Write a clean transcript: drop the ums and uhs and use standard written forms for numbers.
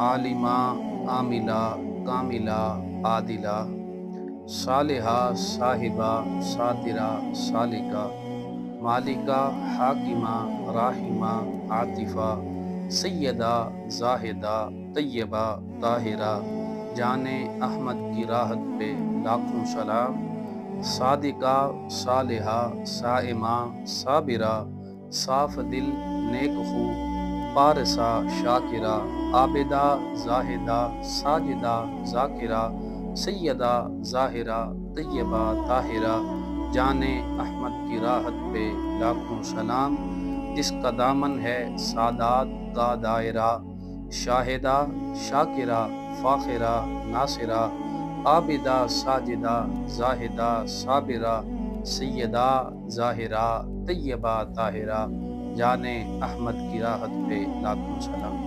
आलिमा, आमिला, कामिला, आदिला, सालिहा, साहिबा, सातिरा, सालिका, मालिका, हाकिमा, राहिमा, आतिफा, सैयदा, जाहिदा, तैयबा, ताहिरा, जाने अहमद की राहत पे लाखों सलाम। सादिका, सालिहा, साइमा, साबिरा, साफ दिल, नेक खू, पारसा, शाकिरा, आबिदा, जाहिदा, साजिदा, जाकिरा, सैयदा, जाहिरा, तैयबा, ताहिरा, जाने अहमद की राहत पे लाखों सलाम। जिसका दामन है सादात का दायरा, शाहिदा, शाकिरा, फ़ाखिरा, नासिरा, आबिदा, साजिदा, जाहिदा, साबिरा, सैयदा, ज़ाहिरा, तैयबा, ताहिरा, जाने अहमद की राहत पे लाखों सलाम।